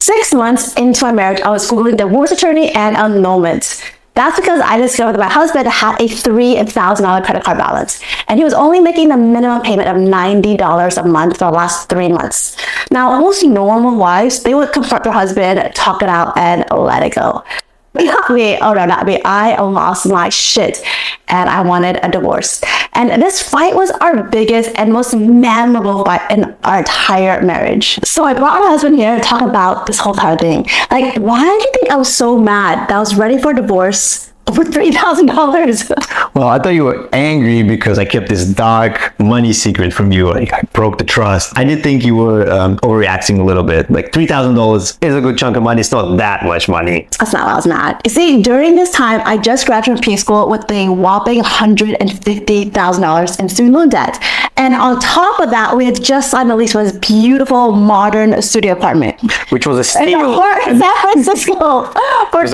6 months into my marriage, I was Googling divorce attorney and annulment. That's because I discovered that my husband had a $3,000 credit card balance, and he was only making the minimum payment of $90 a month for the last 3 months. Now, most normal wives, they would confront their husband, talk it out, and let it go. Not me. Oh no, not me. I lost my shit and I wanted a divorce. And this fight was our biggest and most memorable fight in our entire marriage. So I brought my husband here to talk about this whole entire thing. Like, why do you think I was so mad that I was ready for a divorce over $3,000? Well, I thought you were angry because I kept this dark money secret from you. Like, I broke the trust. I did think you were overreacting a little bit. Like, $3,000 is a good chunk of money. It's not that much money. That's not why I was mad. You see, during this time, I just graduated from P school with a whopping $150,000 in student loan debt. And on top of that, we had just signed a lease for this beautiful, modern studio apartment. Which was a steal. In San Francisco for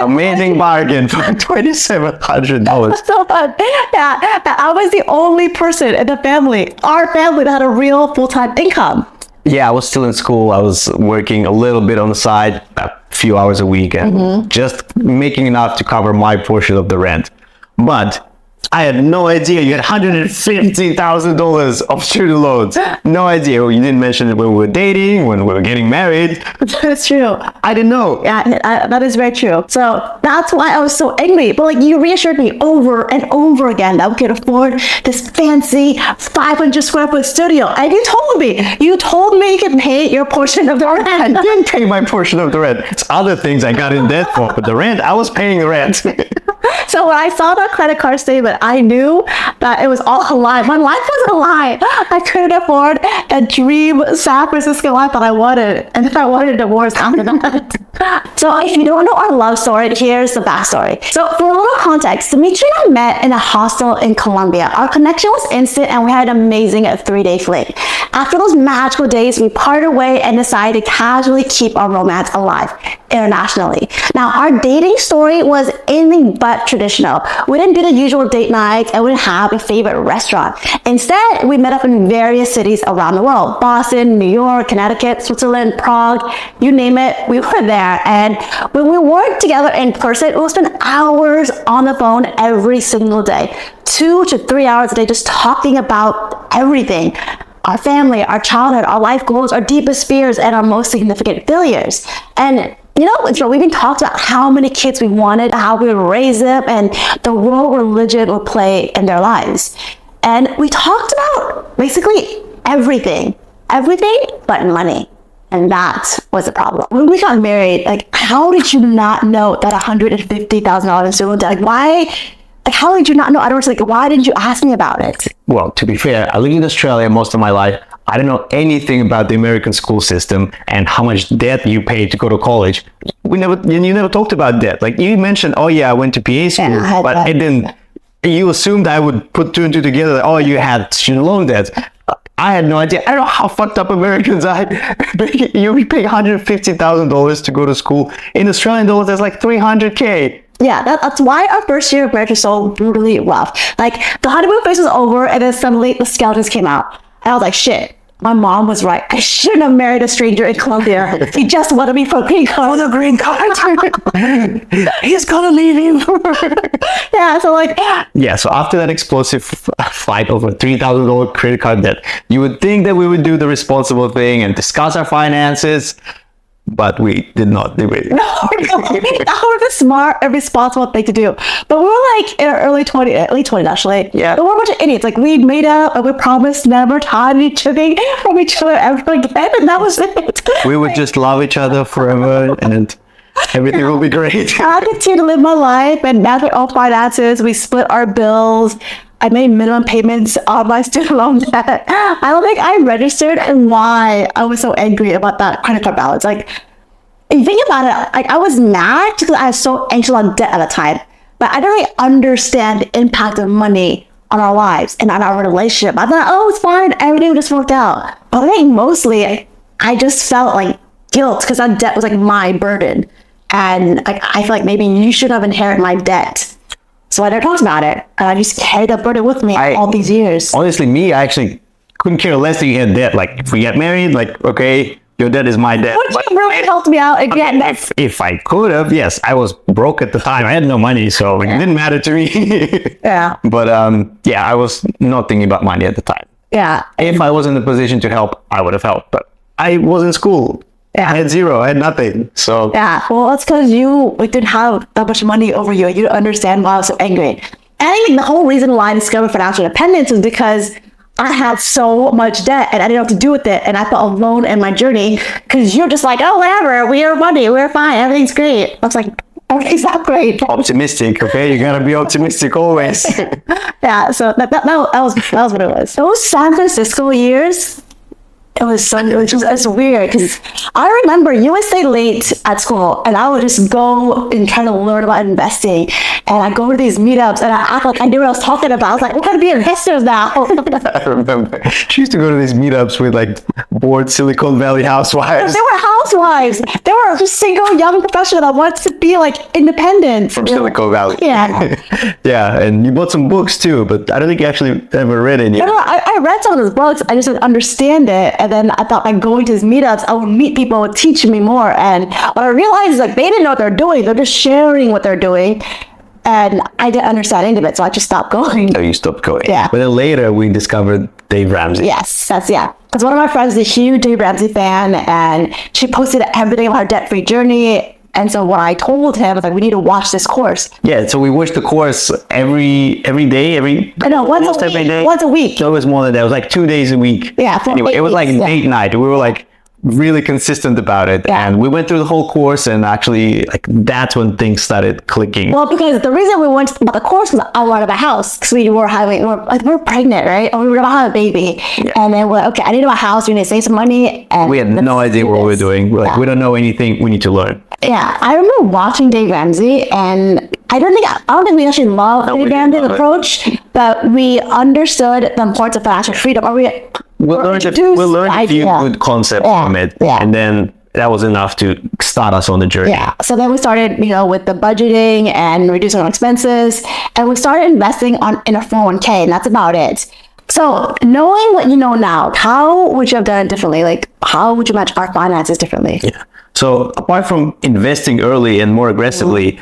amazing bargain for $2,700. So fun. Yeah, I was the only person in the family, our family, that had a real full-time income. Yeah, I was still in school. I was working a little bit on the side, a few hours a week, and just making enough to cover my portion of the rent. But I had no idea you had $150,000 of student loans. No idea. You didn't mention it when we were dating, when we were getting married. That's true. I didn't know. Yeah, that is very true. So that's why I was so angry. But like, you reassured me over and over again that we could afford this fancy 500 square foot studio. And you told me you could pay your portion of the rent. I didn't pay my portion of the rent. It's other things I got in debt for, but the rent, I was paying the rent. So when I saw that credit card statement, I knew that it was all a lie. My life was a lie. I couldn't afford a dream San Francisco life that I wanted. And if I wanted a divorce after that. So if you don't know our love story, here's the backstory. So for a little context, Dmitry and I met in a hostel in Colombia. Our connection was instant and we had an amazing 3-day fling. After those magical days, we parted way and decided to casually keep our romance alive internationally. Now, our dating story was anything but traditional. We didn't do the usual date nights and we didn't have a favorite restaurant. Instead, we met up in various cities around the world. Boston, New York, Connecticut, Switzerland, Prague, you name it, we were there. And when we weren't together in person, we would spend hours on the phone every single day. 2 to 3 hours a day just talking about everything. Our family, our childhood, our life goals, our deepest fears, and our most significant failures. And you know, we even talked about how many kids we wanted, how we would raise them, and the role religion would play in their lives. And we talked about basically everything but money. And that was the problem. When we got married, like, how did you not know that $150,000 in student debt? Like, why? Like, how did you not know? I don't know. Like, why didn't you ask me about it? Well, to be fair, I lived in Australia most of my life. I don't know anything about the American school system and how much debt you pay to go to college. You never talked about debt. Like, you mentioned, oh yeah, I went to PA school, yeah, but I didn't. You assumed I would put 2 and 2 together. That, oh, you had student loan debt. I had no idea. I don't know how fucked up Americans are. You pay $150,000 to go to school. In Australian dollars, that's like $300K. Yeah, that's why our first year of marriage is so brutally rough. Like, the honeymoon phase was over, and then suddenly the skeletons came out. And I was like, shit, my mom was right. I shouldn't have married a stranger in Colombia. He just wanted me for a green card. For the green card. He's gonna leave you. Yeah, so like... Yeah, so after that explosive fight over $3,000 credit card debt, you would think that we would do the responsible thing and discuss our finances. But we did not do it. No, that was the smart and responsible thing to do. But we were like in our late 20s actually. Yeah. But we were a bunch of idiots. Like, we made up and we promised never to hide anything from each other ever again, and that was it. We would just love each other forever and everything will be great. I continue to live my life and manage all finances. We split our bills. I made minimum payments on my student loan debt. I don't think I registered and why I was so angry about that credit card balance. Like, if you think about it, like, I was mad because I was so anxious on debt at the time, but I didn't really understand the impact of money on our lives and on our relationship. I thought, oh, it's fine, everything just worked out. But I think mostly I just felt like guilt because that debt was like my burden. And like, I feel like maybe you should have inherited my debt. So I never talked about it, and I just carried that burden with me all these years. Honestly, I actually couldn't care less that you had debt. Like, if we get married, like, okay, your debt is my debt. Would you really helped me out again? If I could have, yes, I was broke at the time. I had no money, so it didn't matter to me. Yeah. But yeah, I was not thinking about money at the time. Yeah. If I was in the position to help, I would have helped. But I was in school. Yeah. I had zero. I had nothing. So Yeah, well, that's because you didn't have that much money over you. You don't understand why I was so angry. And I think the whole reason why I discovered financial independence is because I had so much debt and I didn't know what to do with it. And I felt alone in my journey because you're just like, oh, whatever, we have money, we're fine, everything's great. I was like, everything's not great. optimistic, okay? You gotta be optimistic always. Yeah, so that was what it was. Those San Francisco years, it was it's weird because I remember you would stay late at school and I would just go and try to learn about investing. And I go to these meetups and I act like I knew what I was talking about. I was like, we're going to be investors now. I remember. She used to go to these meetups with like bored Silicon Valley housewives. They were housewives. They were just single young professionals that wanted to be like independent. From Silicon Valley. Yeah. Yeah, and you bought some books too, but I don't think you actually ever read any. I read some of those books. I just didn't understand it. And then I thought by going to these meetups, I would meet people who would teach me more. And what I realized is like they didn't know what they're doing. They're just sharing what they're doing. And I didn't understand any of it, so I just stopped going. Oh, you stopped going. Yeah. But then later we discovered Dave Ramsey. Yes, because one of my friends is a huge Dave Ramsey fan, and she posted everything about her debt-free journey. And so when I told him, I was like, we need to watch this course. Yeah, so we watched the course every day, once a week. No, it was more than that. It was like 2 days a week. Yeah, for anyway, 8 it was like weeks, yeah. date night. We were like really consistent about it. Yeah. And we went through the whole course, and actually like that's when things started clicking. Well, because the reason we went about the course was I wanted a house because we were pregnant, right? Or we were about to have a baby. Yeah. And then we're like, okay, I need to buy a house. We need to save some money. And We had no idea what we were doing. We're like, we don't know anything. We need to learn. Yeah, I remember watching Dave Ramsey, and I don't think we actually loved Dave Ramsey's approach, but we understood the importance of financial freedom. Or we learned a few good concepts from it, and then that was enough to start us on the journey. Yeah. So then we started, with the budgeting and reducing our expenses, and we started investing in a 401k, and that's about it. So knowing what you know now, how would you have done it differently? Like, how would you manage our finances differently? Yeah. So apart from investing early and more aggressively,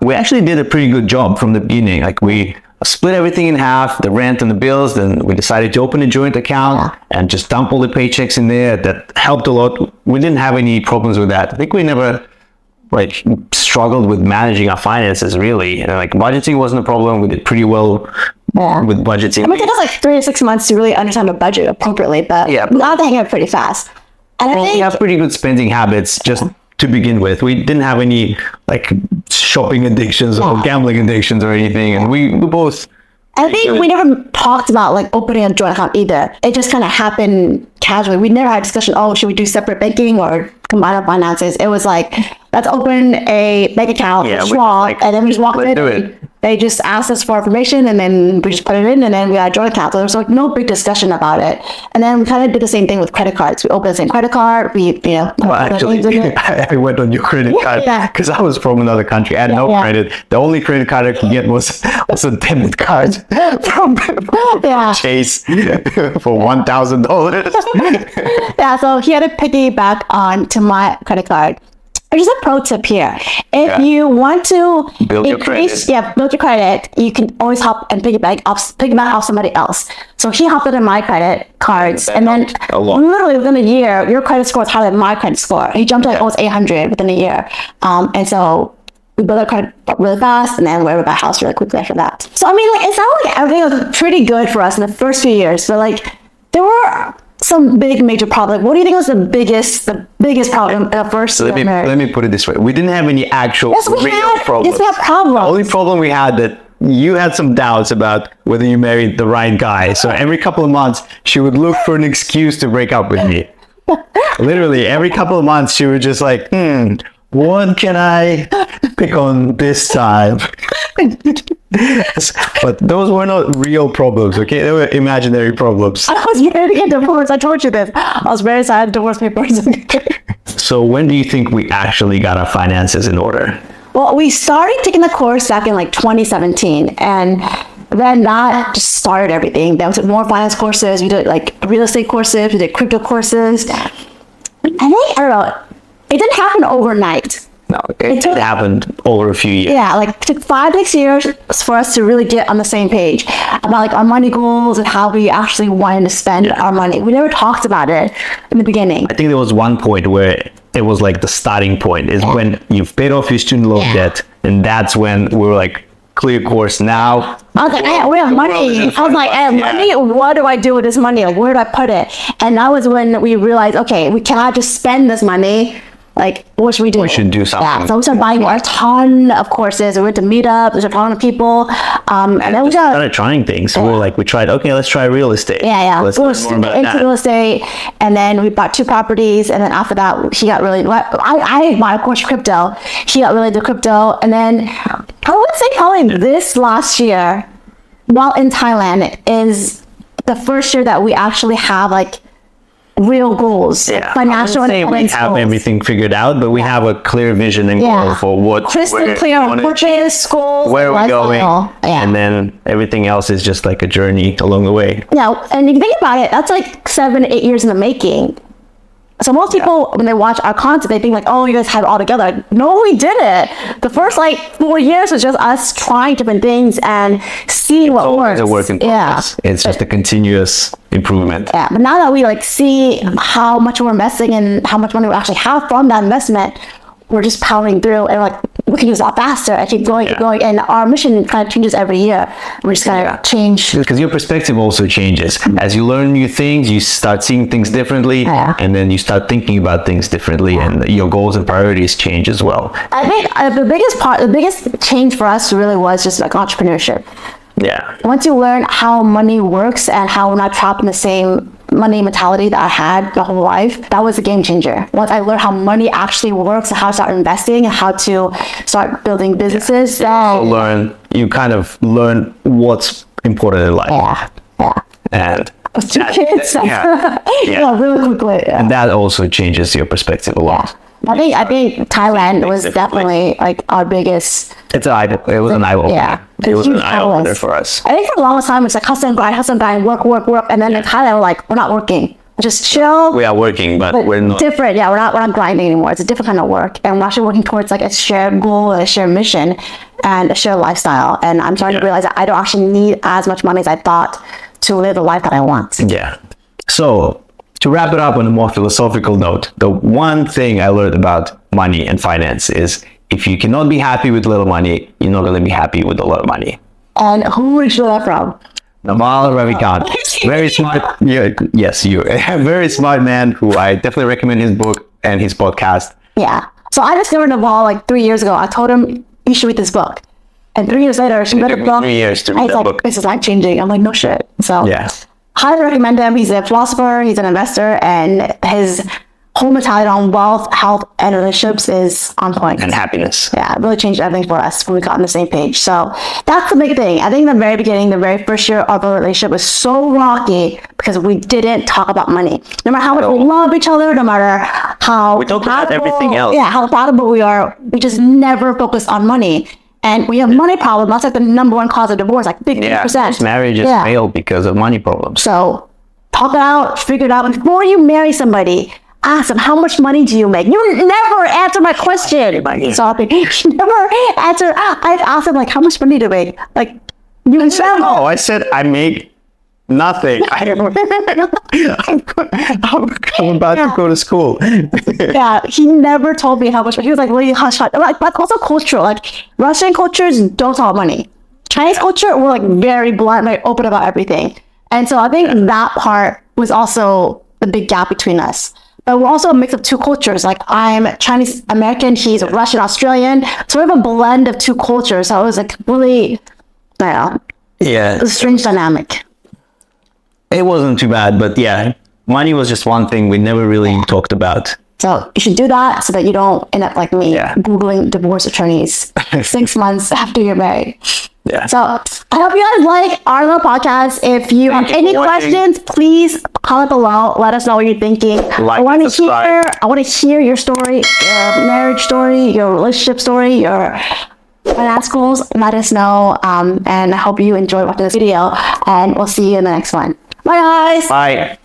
we actually did a pretty good job from the beginning. Like we split everything in half, the rent and the bills. Then we decided to open a joint account and just dump all the paychecks in there. That helped a lot. We didn't have any problems with that. I think we never struggled with managing our finances really. Like budgeting wasn't a problem. We did pretty well with budgeting. I mean, it took us like 3 to 6 months to really understand the budget appropriately, but we got the hang of it pretty fast. And I think we have pretty good spending habits just to begin with. We didn't have any like shopping addictions or gambling addictions or anything. And we both... I think we never talked about like opening a joint account either. It just kind of happened casually. We never had a discussion, should we do separate banking or combine our finances? It was like, let's open a bank account, and then we just walked in. They just asked us for information, and then we just put it in, and then we had a joint account. So there was like no big discussion about it. And then we kind of did the same thing with credit cards. We opened the same credit card. Well, actually, I went on your credit card because I was from another country. I had no credit. The only credit card I could get was a debit card from Chase for $1,000. Yeah, so he had to piggyback on to my credit card. There's a pro tip here. If you want to build your credit, you can always hop and piggyback off somebody else. So he hopped into my credit cards, and then literally within a year, your credit score is higher than my credit score. He jumped to almost 800 within a year, and so we built our credit really fast, and then we were able to buy a house really quickly after that. So I mean, like, it sounded like everything was pretty good for us in the first few years, but like there were some big major problems. What do you think was the biggest problem in the first year of marriage? Let me put it this way. We didn't have any actual real problems. Yes, we had problems. The only problem we had that you had some doubts about whether you married the right guy. So every couple of months, she would look for an excuse to break up with me. Literally, every couple of months, she would just like, what can I pick on this time? But those were not real problems, okay? They were imaginary problems. I was ready to get divorced. I told you this. I was very sad divorce papers. So when do you think we actually got our finances in order? Well, we started taking the course back in like 2017, and then that just started everything. Then we took more finance courses. We did like real estate courses. We did crypto courses. And I don't know. It didn't happen overnight. No, it happened over a few years. Yeah, like it took 5-6 years for us to really get on the same page about like our money goals and how we actually wanted to spend our money. We never talked about it in the beginning. I think there was one point where it was like the starting point is when you've paid off your student loan debt, and that's when we were like, clear course now. I was like, hey, we have money. I was like, I have money. What do I do with this money? Where do I put it? And that was when we realized, okay, we cannot just spend this money. Like, what should we do? We should do something. Yeah, so we started buying a ton of courses. We went to meetups. We started talking to people. And then we started trying things. We tried, okay, let's try real estate. Yeah. Let's learn more about into real estate. And then we bought 2 properties. And then after that, he got really, I bought, of course, crypto. He got really into crypto. And then I would say probably this last year, while in Thailand, is the first year that we actually have like real goals, financial and we have goals. Everything figured out, but we have a clear vision and goal for what crystal clear on purpose, goals, where we're going, and then everything else is just like a journey along the way. Yeah, and if you think about it, that's like 7-8 years in the making. So most people, when they watch our content, they think like, oh, you guys have it all together. No, we did it. The first like 4 years was just us trying different things and seeing what works. It's a work in progress. It's just a continuous improvement. Yeah, but now that we like see how much we're investing and how much money we actually have from that investment, we're just powering through and like we can use that faster and keep going, and our mission kind of changes every year. We're just gonna change because your perspective also changes as you learn new things. You start seeing things differently, and then you start thinking about things differently, and your goals and priorities change as well. I think the biggest change for us really was just like entrepreneurship. Yeah. Once you learn how money works and how we're not trapped in the same money mentality that I had the whole life, that was a game changer. Once I learned how money actually works and how to start investing and how to start building businesses, you kind of learn what's important in life. And with 2 kids, really quickly. And that also changes your perspective a lot. I think Thailand was definitely like our biggest. It was an eye opener. Yeah, it was an eye opener for us. I think for a long time it's like hustle and grind, work, and then in Thailand we're like, we're not working, just chill. We are working, but we're not different. Yeah, we're not grinding anymore. It's a different kind of work, and we're actually working towards like a shared goal, a shared mission, and a shared lifestyle. And I'm starting to realize that I don't actually need as much money as I thought to live the life that I want. Yeah. So, to wrap it up on a more philosophical note, the one thing I learned about money and finance is if you cannot be happy with little money, you're not going to be happy with a lot of money. And who did you learn that from? Namal Ravikant. Very smart. Yes, you. A very smart man who I definitely recommend his book and his podcast. Yeah. So I discovered Namal like 3 years ago. I told him, you should read this book. And 3 years later, she read the book. 3 years to read that book. This is life changing. I'm like, no shit. So yeah. Highly recommend him. He's a philosopher, he's an investor, and his whole mentality on wealth, health, and relationships is on point. And happiness. Yeah, it really changed everything for us when we got on the same page. So that's the big thing. I think in the very beginning, the very first year of our relationship was so rocky because we didn't talk about money. No matter how much we love each other, no matter how we talked about everything else. Yeah, how compatible we are, we just never focused on money. And we have money problems. That's like the number 1 cause of divorce, like 50%. Marriages fail because of money problems. So talk it out, figure it out. Before you marry somebody, ask them, how much money do you make? You never answer my question. Sorry. You never answer. I asked them, like, how much money do you make? Like, you said, no, I said I make nothing. I'm about to go to school. Yeah, he never told me how much. He was like really hush hush. Like, but also cultural. Like Russian cultures don't talk money. Chinese culture, we're like very blunt, like open about everything. And so I think that part was also the big gap between us. But we're also a mix of 2 cultures. Like I'm Chinese American, he's Russian Australian. So we have a blend of 2 cultures. So it was like really, a strange dynamic. It wasn't too bad, but money was just one thing we never really talked about. So you should do that so that you don't end up like me, Googling divorce attorneys 6 months after you're married. Yeah. So I hope you guys like our little podcast. If you have any questions, please comment below. Let us know what you're thinking. I want to hear your story, your marriage story, your relationship story, your finance goals. Let us know. And I hope you enjoy watching this video. And we'll see you in the next one. Bye, guys. Bye.